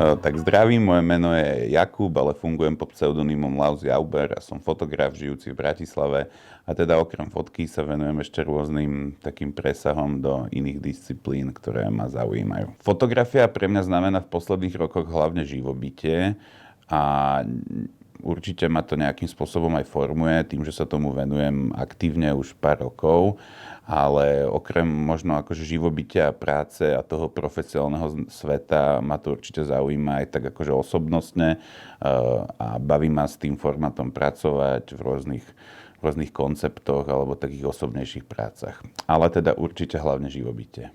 Tak zdravím, moje meno je Jakub, ale fungujem pod pseudonymom Laus Jauber a som fotograf žijúci v Bratislave a teda okrem fotky sa venujem ešte rôznym takým presahom do iných disciplín, ktoré ma zaujímajú. Fotografia pre mňa znamená v posledných rokoch hlavne živobytie a určite ma to nejakým spôsobom aj formuje tým, že sa tomu venujem aktívne už pár rokov, ale okrem možno akože živobytia a práce a toho profesionálneho sveta ma to určite zaujíma aj tak akože osobnostne a baví ma s tým formátom pracovať v rôznych konceptoch alebo takých osobnejších prácach. Ale teda určite hlavne živobytie.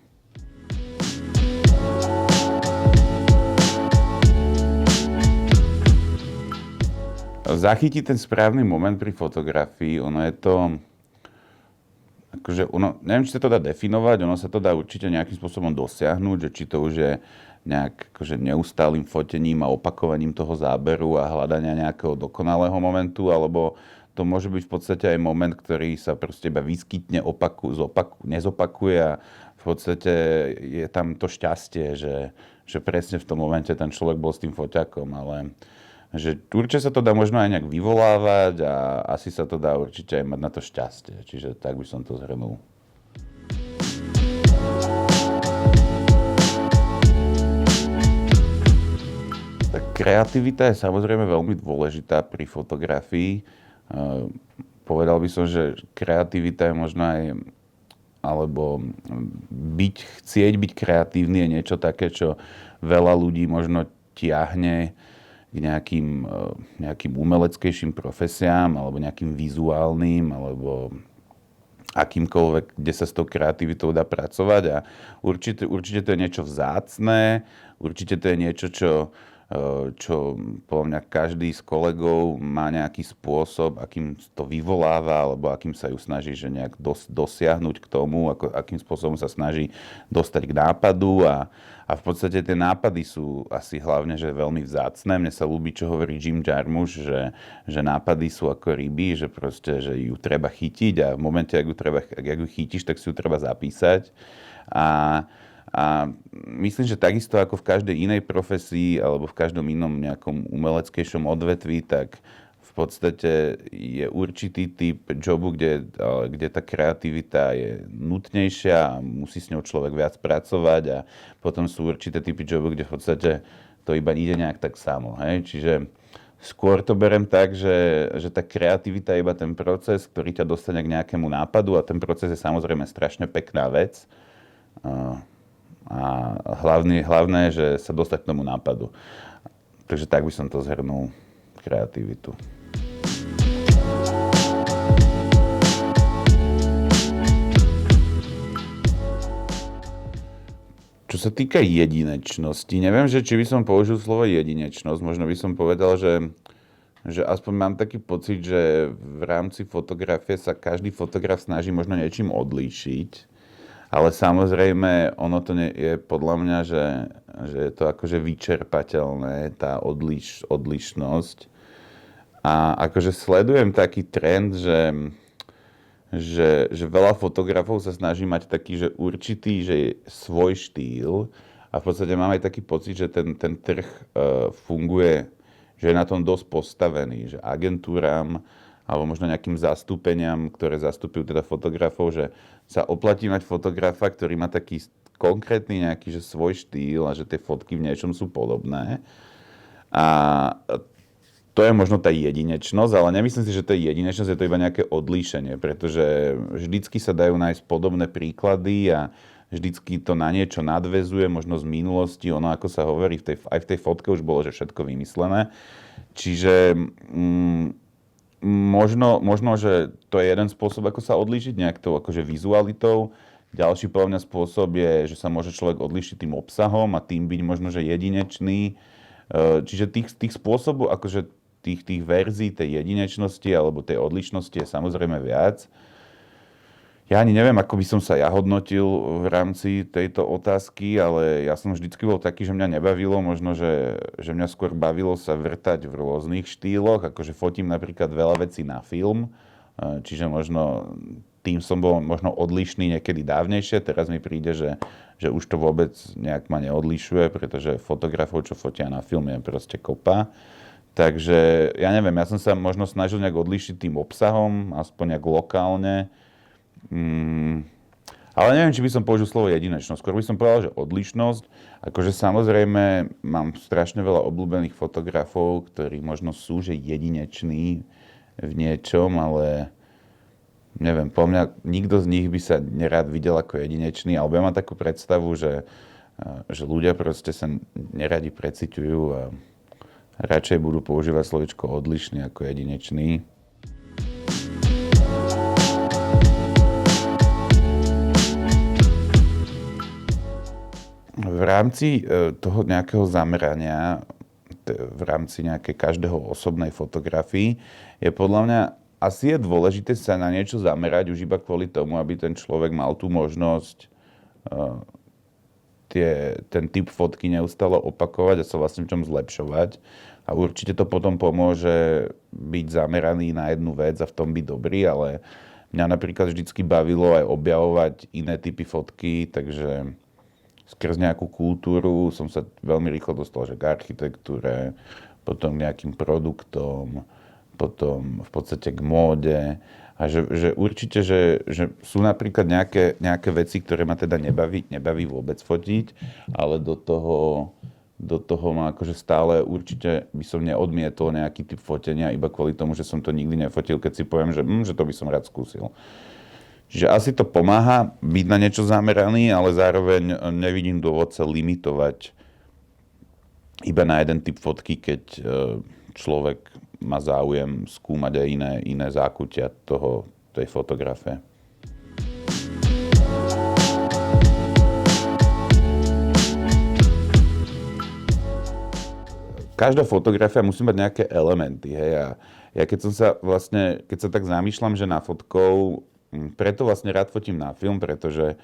Zachytiť ten správny moment pri fotografii, ono je to, akože neviem, či sa to dá definovať, ono sa to dá určite nejakým spôsobom dosiahnuť, že či to už je nejak akože neustálým fotením a opakovaním toho záberu a hľadania nejakého dokonalého momentu, alebo to môže byť v podstate aj moment, ktorý sa proste iba vyskytne, nezopakuje a v podstate je tam to šťastie, že presne v tom momente ten človek bol s tým foťakom, ale že určite sa to dá možno aj nejak vyvolávať a asi sa to dá určite aj mať na to šťastie. Čiže tak by som to zhrnul. Tak kreativita je samozrejme veľmi dôležitá pri fotografii. Povedal by som, že kreativita je možno aj alebo chcieť byť kreatívny je niečo také, čo veľa ľudí možno tiahne k nejakým umeleckejším profesiám alebo nejakým vizuálnym alebo akýmkoľvek, kde sa s tou kreativitou dá pracovať a určite to je niečo vzácne, určite to je niečo, čo podľa mňa každý z kolegov má nejaký spôsob, akým to vyvoláva alebo akým sa ju snaží že nejak dosiahnuť k tomu, akým spôsobom sa snaží dostať k nápadu a v podstate tie nápady sú asi hlavne, že veľmi vzácne. Mne sa ľúbi, čo hovorí Jim Jarmusch, že nápady sú ako ryby, že proste, že ju treba chytiť a v momente, ak ju chytíš, tak si ju treba zapísať. A myslím, že takisto ako v každej inej profesii alebo v každom inom nejakom umeleckejšom odvetví, tak v podstate je určitý typ jobu, kde tá kreativita je nutnejšia a musí s ňou človek viac pracovať a potom sú určité typy jobu, kde v podstate to iba ide nejak tak samo. Hej? Čiže skôr to berem tak, že tá kreativita je iba ten proces, ktorý ťa dostane k nejakému nápadu a ten proces je samozrejme strašne pekná vec. A hlavné je, že sa dostať k tomu nápadu. Takže tak by som to zhrnul, kreativitu. Čo sa týka jedinečnosti, neviem, že či by som použil slovo jedinečnosť, možno by som povedal, že aspoň mám taký pocit, že v rámci fotografie sa každý fotograf snaží možno niečím odlíšiť. Ale samozrejme, ono to je podľa mňa, že je to akože vyčerpateľné, tá odlišnosť. A akože sledujem taký trend, že veľa fotografov sa snaží mať taký, že určitý, že je svoj štýl. A v podstate mám aj taký pocit, že ten trh funguje, že je na tom dosť postavený, že agentúram alebo možno nejakým zastúpeniam, ktoré zastupujú teda fotografov, že sa oplatí mať fotografa, ktorý má taký konkrétny nejaký že svoj štýl a že tie fotky v niečom sú podobné. A to je možno tá jedinečnosť, ale nemyslím si, že to je jedinečnosť, je to iba nejaké odlíšenie, pretože vždycky sa dajú nájsť podobné príklady a vždycky to na niečo nadväzuje, možno z minulosti, ono ako sa hovorí, aj v tej fotke už bolo, že všetko vymyslené. Čiže možno, že to je jeden spôsob, ako sa odlíšiť nejak tou akože vizualitou. Ďalší podľa mňa spôsob je, že sa môže človek odlíšiť tým obsahom a tým byť možno, že jedinečný. Čiže tých spôsobov, akože tých verzií tej jedinečnosti alebo tej odlišnosti je samozrejme viac. Ja ani neviem, ako by som sa ja hodnotil v rámci tejto otázky, ale ja som vždycky bol taký, že mňa nebavilo, možno, že mňa skôr bavilo sa vrtať v rôznych štýloch, akože fotím napríklad veľa vecí na film, Čiže možno tým som bol možno odlišný niekedy dávnejšie, teraz mi príde, že už to vôbec nejak ma neodlišuje, pretože fotografov, čo fotia na film, je proste kopa. Takže ja neviem, ja som sa možno snažil nejak odlišiť tým obsahom, aspoň nejak lokálne. Ale neviem, či by som použil slovo jedinečnosť. Skôr by som povedal, že odlišnosť. Akože samozrejme mám strašne veľa obľúbených fotografov, ktorí možno sú že jedineční v niečom, ale neviem, po mňa nikto z nich by sa nerád videl ako jedinečný, alebo ja mám takú predstavu, že ľudia proste sa neradi preciťujú a radšej budú používať slovičko odlišný ako jedinečný. V rámci toho nejakého zamerania, v rámci nejakej každého osobnej fotografii, je podľa mňa asi je dôležité sa na niečo zamerať už iba kvôli tomu, aby ten človek mal tú možnosť ten typ fotky neustále opakovať a sa vlastne v čom zlepšovať. A určite to potom pomôže byť zameraný na jednu vec a v tom byť dobrý, ale mňa napríklad vždycky bavilo aj objavovať iné typy fotky, takže skrz nejakú kultúru som sa veľmi rýchlo dostal, že k architektúre, potom k nejakým produktom, potom v podstate k móde. A že určite, že sú napríklad nejaké veci, ktoré ma teda nebaví vôbec fotiť, ale do toho ma akože stále určite by som neodmietol nejaký typ fotenia iba kvôli tomu, že som to nikdy nefotil, keď si poviem, že to by som rád skúsil. Čiže asi to pomáha byť na niečo zameraný, ale zároveň nevidím dôvod sa limitovať iba na jeden typ fotky, keď človek má záujem skúmať aj iné zákutia tej fotografie. Každá fotografia musí mať nejaké elementy, hej, a ja keď sa tak zamýšľam, že na fotkou, preto vlastne rád fotím na film, pretože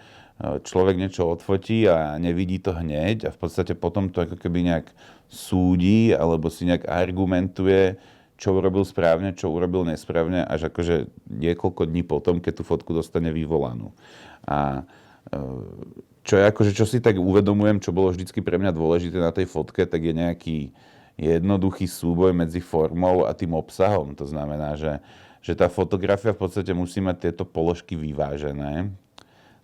človek niečo odfotí a nevidí to hneď a v podstate potom to ako keby nejak súdi alebo si nejak argumentuje, čo urobil správne, čo urobil nesprávne, až akože niekoľko dní potom, keď tú fotku dostane vyvolanú. A čo si tak uvedomujem, čo bolo vždycky pre mňa dôležité na tej fotke, tak je nejaký jednoduchý súboj medzi formou a tým obsahom. To znamená, že tá fotografia v podstate musí mať tieto položky vyvážené.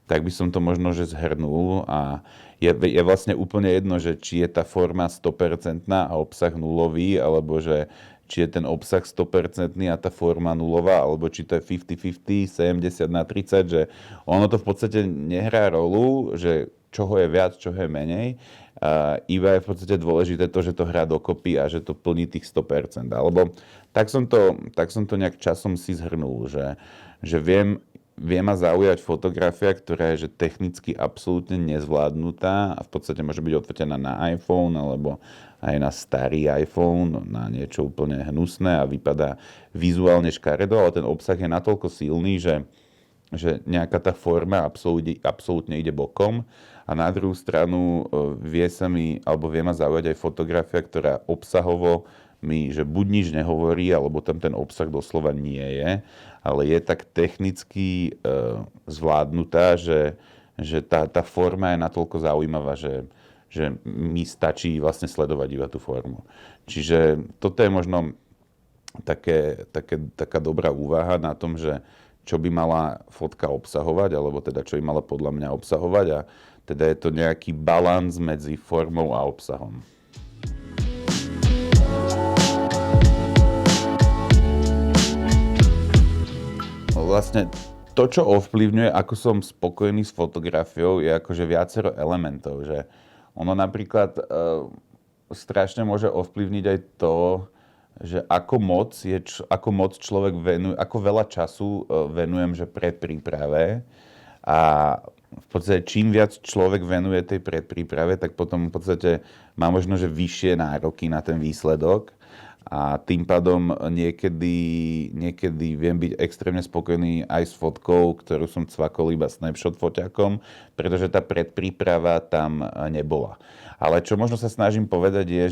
Tak by som to možno že zhrnul a je vlastne úplne jedno, že či je tá forma 100% a obsah nulový, alebo že či je ten obsah 100% a tá forma nulová, alebo či to je 50-50, 70/30, že ono to v podstate nehrá rolu, že čoho je viac, čoho je menej, iba je v podstate dôležité to, že to hrá dokopy a že to plní tých 100%. Alebo tak som to nejak časom si zhrnul, že vie ma zaujať fotografia, ktorá je že technicky absolútne nezvládnutá a v podstate môže byť odfotená na iPhone alebo aj na starý iPhone, na niečo úplne hnusné a vypadá vizuálne škaredo, ale ten obsah je natoľko silný, že nejaká tá forma absolútne ide bokom a na druhú stranu vie ma zaujať aj fotografia, ktorá obsahovo mi, že buď nič nehovorí, alebo tam ten obsah doslova nie je, ale je tak technicky zvládnutá, že tá forma je natoľko zaujímavá, že mi stačí vlastne sledovať iba tú formu. Čiže toto je možno taká dobrá úvaha na tom, že čo by mala fotka obsahovať, alebo teda čo by mala podľa mňa obsahovať a teda je to nejaký balans medzi formou a obsahom. Vlastne to, čo ovplyvňuje, ako som spokojný s fotografiou, je akože viacero elementov, že ono napríklad strašne môže ovplyvniť aj to, že ako moc človek venuje, ako veľa času venujem, že predpríprave a v podstate čím viac človek venuje tej predpríprave, tak potom v podstate má možno, že vyššie nároky na ten výsledok a tým pádom niekedy viem byť extrémne spokojný aj s fotkou, ktorú som cvakol iba snapshot foťakom, pretože tá predpríprava tam nebola. Ale čo možno sa snažím povedať je,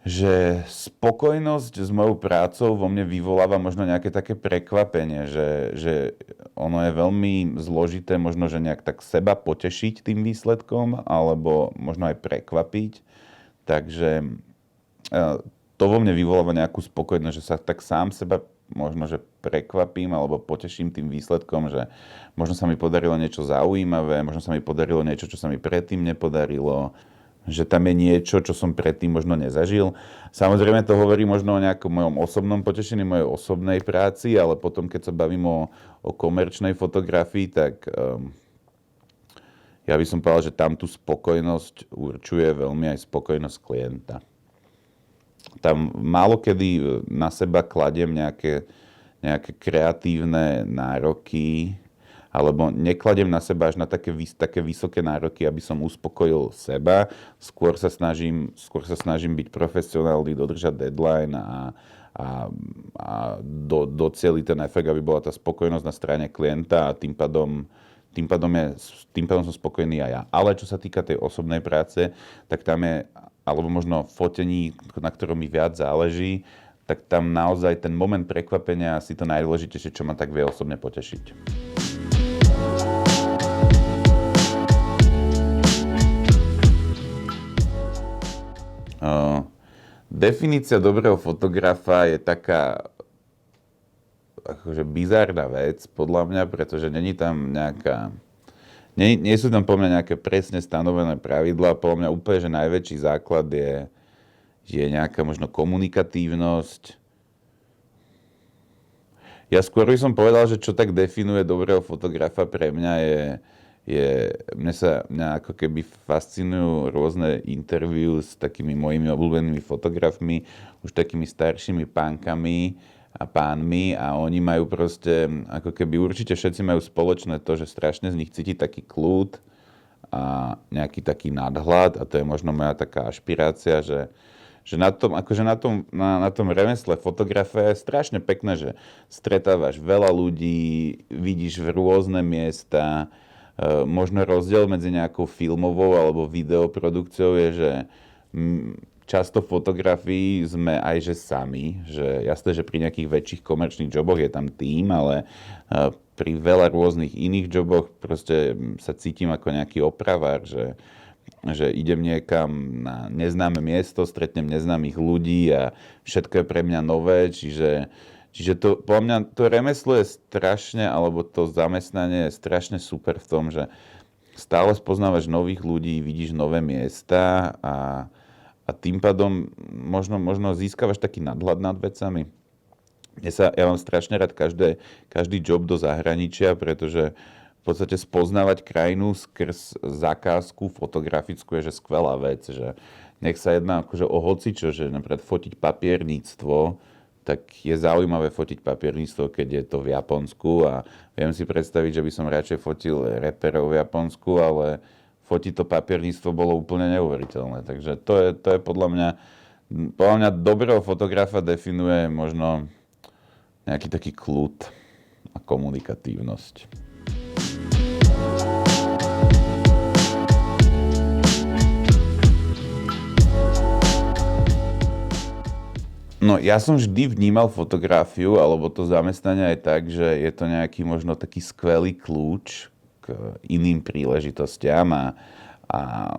že spokojnosť s mojou prácou vo mne vyvoláva možno nejaké také prekvapenie, že ono je veľmi zložité možno, že nejak tak seba potešiť tým výsledkom, alebo možno aj prekvapiť. Takže to vo mne vyvoláva nejakú spokojnosť, že sa tak sám seba možno, že prekvapím alebo poteším tým výsledkom, že možno sa mi podarilo niečo zaujímavé, možno sa mi podarilo niečo, čo sa mi predtým nepodarilo, že tam je niečo, čo som predtým možno nezažil. Samozrejme to hovorí možno o nejakom mojom osobnom potešení, mojej osobnej práci, ale potom, keď sa bavím o komerčnej fotografii, tak ja by som povedal, že tam tú spokojnosť určuje veľmi aj spokojnosť klienta. Tam málo kedy na seba kladiem nejaké kreatívne nároky, alebo nekladiem na seba až na také vysoké nároky, aby som uspokojil seba. Skôr sa snažím byť profesionálny, dodržať deadline a docieliť ten efekt, aby bola tá spokojnosť na strane klienta a tým pádom som spokojný aj ja. Ale čo sa týka tej osobnej práce, tak tam je, alebo možno fotení, na ktorom mi viac záleží, tak tam naozaj ten moment prekvapenia asi to najdôležitejšie, čo ma tak vie osobne potešiť. Definícia dobrého fotografa je taká akože bizárna vec, podľa mňa, pretože není tam nejaká... Nie sú tam podľa mňa nejaké presne stanovené pravidlá. Podľa mňa úplne, že najväčší základ je nejaká možno komunikatívnosť. Ja skôr by som povedal, že čo tak definuje dobrého fotografa pre mňa mňa ako keby fascinujú rôzne interview s takými mojimi obľúbenými fotografmi, už takými staršími pánkami a pánmi a oni majú proste, ako keby určite všetci majú spoločné to, že strašne z nich cíti taký kľud a nejaký taký nadhľad a to je možno moja taká ašpirácia, že na tom remesle fotografa je strašne pekné, že stretávaš veľa ľudí, vidíš v rôzne miesta. Možno rozdiel medzi nejakou filmovou alebo videoprodukciou je, že často fotografií sme aj že sami. Že jasné, že pri nejakých väčších komerčných joboch je tam tím, ale pri veľa rôznych iných joboch proste sa cítim ako nejaký opravár, že idem niekam na neznáme miesto, stretnem neznámych ľudí a všetko je pre mňa nové, čiže to, podľa mňa to remeslo je strašne, alebo to zamestnanie je strašne super v tom, že stále spoznávaš nových ľudí, vidíš nové miesta a tým pádom možno získavaš taký nadhľad nad vecami. Ja mám strašne rád každý job do zahraničia, pretože v podstate spoznávať krajinu skrz zakázku fotografickú je že skvelá vec, že nech sa jedná akože o hocičo, že napríklad fotiť papierníctvo, tak je zaujímavé fotiť papierníctvo, keď je to v Japonsku a viem si predstaviť, že by som radšej fotil reperov v Japonsku, ale fotiť to papierníctvo bolo úplne neuveriteľné. Takže to je podľa mňa dobrého fotografa definuje možno nejaký taký kľud a komunikatívnosť. No ja som vždy vnímal fotografiu alebo to zamestnanie aj tak, že je to nejaký možno taký skvelý kľúč k iným príležitostiam a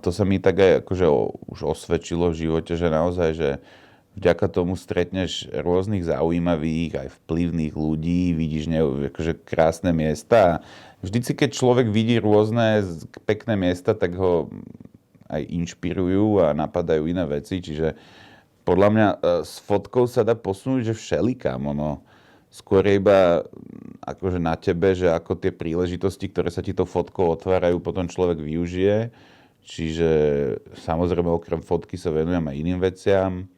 to sa mi tak aj akože už osvedčilo v živote, že naozaj, že vďaka tomu stretneš rôznych zaujímavých aj vplyvných ľudí, vidíš akože krásne miesta a vždycky, keď človek vidí rôzne pekné miesta, tak ho aj inšpirujú a napadajú iné veci, čiže podľa mňa s fotkou sa dá posunúť, že všelikam, skôr je iba akože na tebe, že ako tie príležitosti, ktoré sa ti to fotkou otvárajú, potom človek využije. Čiže samozrejme okrem fotky sa venujem aj iným veciam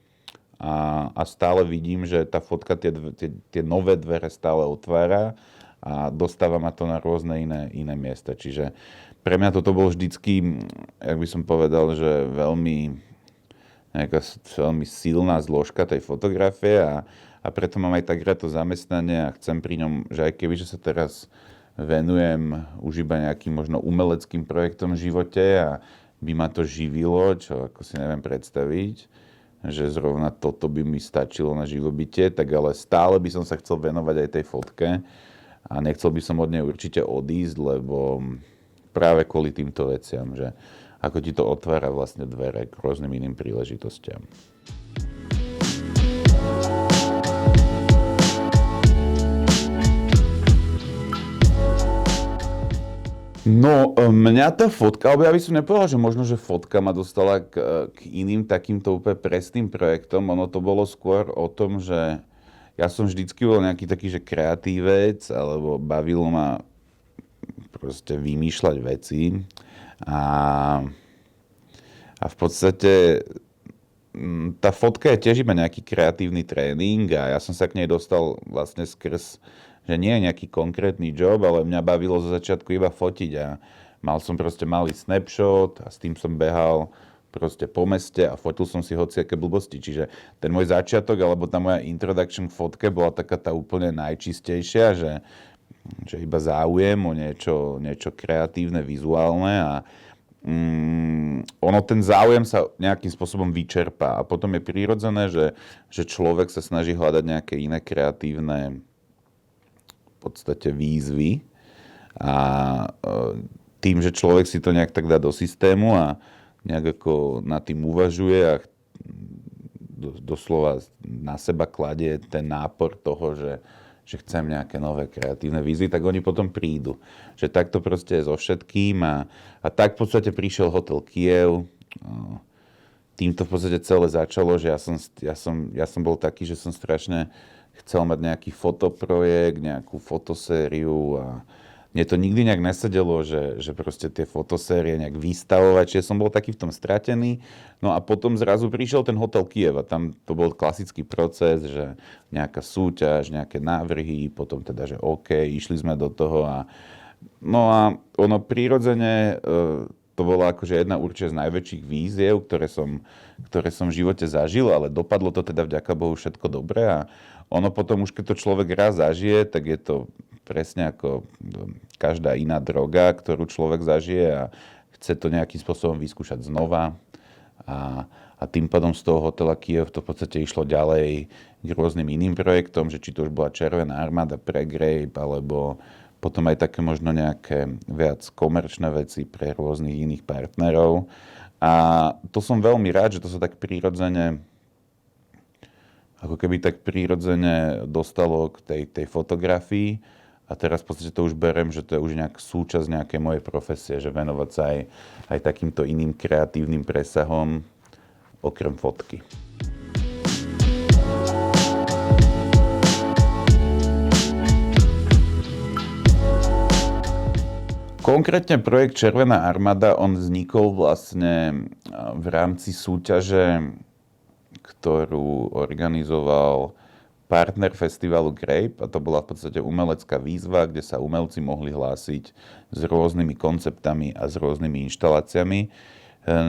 a stále vidím, že tá fotka tie nové dvere stále otvára a dostáva ma to na rôzne iné miesta. Čiže pre mňa toto bol vždycky, jak by som povedal, že nejaká veľmi silná zložka tej fotografie a preto mám aj tak rád to zamestnanie a chcem pri ňom, že aj keby, že sa teraz venujem už iba nejakým možno umeleckým projektom v živote a by ma to živilo, čo ako si neviem predstaviť, že zrovna toto by mi stačilo na živobytie, tak ale stále by som sa chcel venovať aj tej fotke a nechcel by som od nej určite odísť, lebo práve kvôli týmto veciam, že ako ti to otvára vlastne dvere k rôznym iným príležitostiam. No, mňa tá fotka, alebo ja by som nepovedal, že možno, že fotka ma dostala k iným takýmto úplne presným projektom. Ono to bolo skôr o tom, že ja som vždycky bol nejaký taký, že kreatívec, alebo bavilo ma proste vymýšľať veci. A, a v podstate tá fotka je tiež iba nejaký kreatívny tréning a ja som sa k nej dostal vlastne skrz, že nie je nejaký konkrétny job, ale mňa bavilo zo začiatku iba fotiť a mal som proste malý snapshot a s tým som behal proste po meste a fotil som si hociaké blbosti. Čiže ten môj začiatok alebo tá moja introduction k fotke bola taká tá úplne najčistejšia, že iba záujem o niečo kreatívne, vizuálne a ono ten záujem sa nejakým spôsobom vyčerpá a potom je prirodzené, že človek sa snaží hľadať nejaké iné kreatívne v podstate výzvy a tým, že človek si to nejak tak dá do systému a nejak ako nad tým uvažuje a doslova na seba kladie ten nápor toho, že chcem nejaké nové kreatívne výzvy, tak oni potom prídu. Že takto proste je so všetkým a tak v podstate prišiel Hotel Kiev. Týmto v podstate celé začalo, že ja som bol taký, že som strašne chcel mať nejaký fotoprojekt, nejakú fotosériu a mne to nikdy nejak nesedelo, že proste tie fotosérie nejak vystavovať, čiže som bol taký v tom stratený. No a potom zrazu prišiel ten Hotel Kiev a tam to bol klasický proces, že nejaká súťaž, nejaké návrhy, potom teda, že OK, išli sme do toho a no a ono prirodzene to bola akože jedna určite z najväčších víziev, ktoré som v živote zažil, ale dopadlo to teda vďaka Bohu všetko dobre a ono potom už keď to človek raz zažije, tak je to presne ako každá iná droga, ktorú človek zažije a chce to nejakým spôsobom vyskúšať znova. A tým pádom z toho Hotela Kiev to v podstate išlo ďalej k rôznym iným projektom, že či to už bola Červená armáda pre Grape, alebo potom aj také možno nejaké viac komerčné veci pre rôznych iných partnerov. A to som veľmi rád, že to sa tak prirodzene ako keby tak prirodzene dostalo k tej fotografii a teraz v podstate to už berem, že to je už nejak súčasť nejakej mojej profesie, že venovať sa aj takýmto iným kreatívnym presahom okrem fotky. Konkrétne projekt Červená armáda, on vznikol vlastne v rámci súťaže, ktorú organizoval partner festivalu Grape a to bola v podstate umelecká výzva, kde sa umelci mohli hlásiť s rôznymi konceptami a s rôznymi inštaláciami.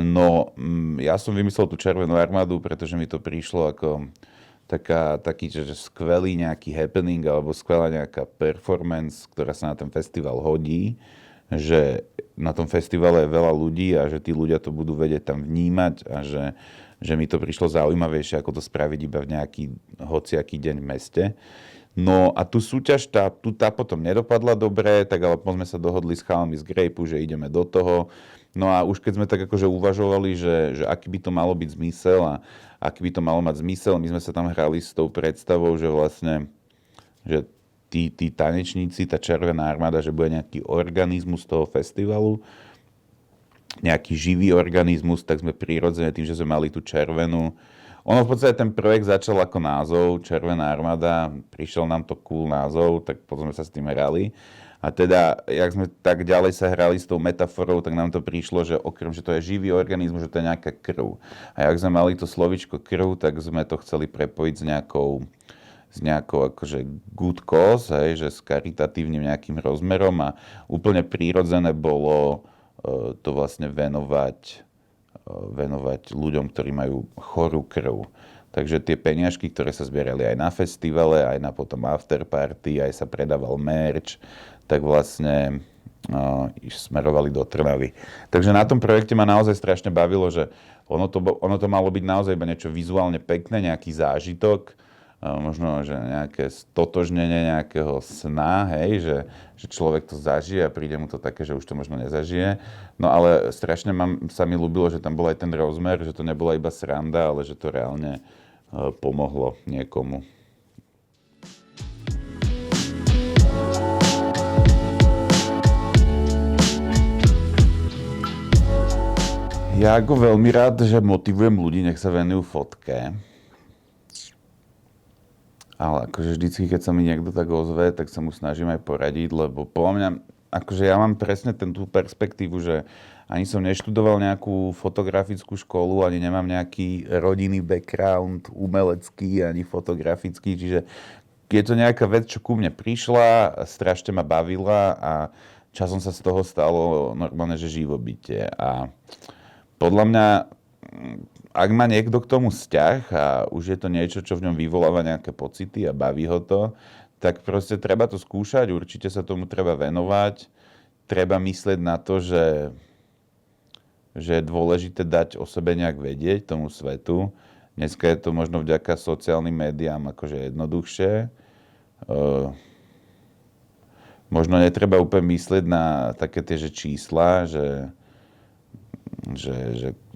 No, ja som vymyslel tú Červenú armádu, pretože mi to prišlo ako taký že skvelý nejaký happening alebo skvelá nejaká performance, ktorá sa na ten festival hodí, že na tom festivale je veľa ľudí a že tí ľudia to budú vedieť tam vnímať a že mi to prišlo zaujímavejšie, ako to spraviť iba v nejaký hociaký deň v meste. No a tú súťaž, tá potom nedopadla dobre, tak ale potom sme sa dohodli s chalami z Grape, že ideme do toho. No a už keď sme tak akože uvažovali, že aký by to malo byť zmysel a aký by to malo mať zmysel, my sme sa tam hrali s tou predstavou, že vlastne, že tí tanečníci, tá Červená armáda, že bude nejaký organizmus toho festivalu, nejaký živý organizmus, tak sme prirodzene tým, že sme mali tú červenú. Ono v podstate ten projekt začal ako názov Červená armáda, prišiel nám to cool názov, tak potom sme sa s tým hrali. A teda, jak sme tak ďalej sa hrali s tou metaforou, tak nám to prišlo, že okrem, že to je živý organizmus, že to je nejaká krv. A jak sme mali to slovičko krv, tak sme to chceli prepojiť s nejakou akože good cause, hej, že s karitatívnym nejakým rozmerom a úplne prírodzené bolo to vlastne venovať ľuďom, ktorí majú chorú krv. Takže tie peniažky, ktoré sa zbierali aj na festivale, aj na potom afterparty, aj sa predával merch, tak vlastne smerovali do Trnavy. Takže na tom projekte ma naozaj strašne bavilo, že ono to malo byť naozaj iba niečo vizuálne pekné, nejaký zážitok, možno, že nejaké stotožnenie nejakého sna, hej, že človek to zažije a príde mu to také, že už to možno nezažije. No ale strašne sa mi ľúbilo, že tam bol aj ten rozmer, že to nebola iba sranda, ale že to reálne pomohlo niekomu. Ja ako veľmi rád, že motivujem ľudí, nech sa venujú fotke. Ale akože vždycky, keď sa mi niekto tak ozve, tak sa mu snažím aj poradiť, lebo podľa mňa, akože ja mám presne tú perspektívu, že ani som neštudoval nejakú fotografickú školu, ani nemám nejaký rodinný background, umelecký, ani fotografický, čiže je to nejaká vec, čo ku mne prišla, strašne ma bavila a časom sa z toho stalo normálne, že živobytie. A podľa mňa, ak má niekto k tomu vzťah a už je to niečo, čo v ňom vyvoláva nejaké pocity a baví ho to, tak proste treba to skúšať, určite sa tomu treba venovať, treba myslieť na to, že je dôležité dať o sebe nejak vedieť tomu svetu. Dneska je to možno vďaka sociálnym médiám akože jednoduchšie. Možno netreba úplne myslieť na také tie že čísla, že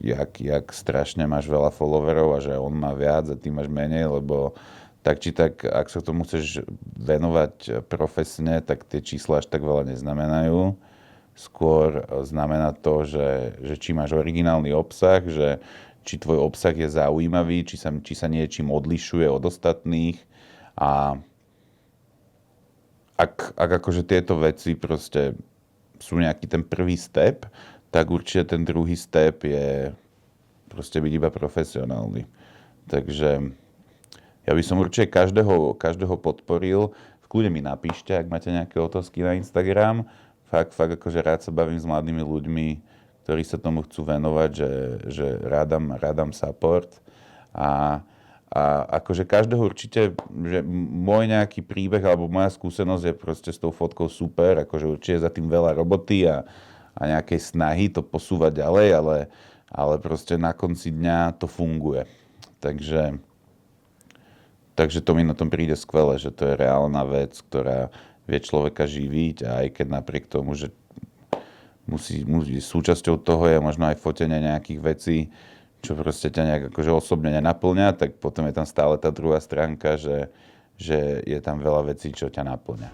jak strašne máš veľa followerov a že on má viac a ty máš menej, lebo tak či tak, ak sa tomu chceš venovať profesne, tak tie čísla až tak veľa neznamenajú. Skôr znamená to, že či máš originálny obsah, že či tvoj obsah je zaujímavý, či sa niečím odlišuje od ostatných a ak akože tieto veci proste sú nejaký ten prvý step, tak určite ten druhý step je proste byť iba profesionálny. Takže ja by som určite každého podporil. V kľude mi napíšte, ak máte nejaké otázky na Instagram. Fakt akože rád sa bavím s mladými ľuďmi, ktorí sa tomu chcú venovať, že rádam support. A akože každého určite, že môj nejaký príbeh alebo moja skúsenosť je proste s tou fotkou super, akože určite je za tým veľa roboty a nejakej snahy to posúvať ďalej, ale proste na konci dňa to funguje. Takže to mi na tom príde skvelé, že to je reálna vec, ktorá vie človeka živiť a aj keď napriek tomu, že musí súčasťou toho je možno aj fotenie nejakých vecí, čo proste ťa nejak akože osobne nenaplňa, tak potom je tam stále tá druhá stránka, že je tam veľa vecí, čo ťa naplňa.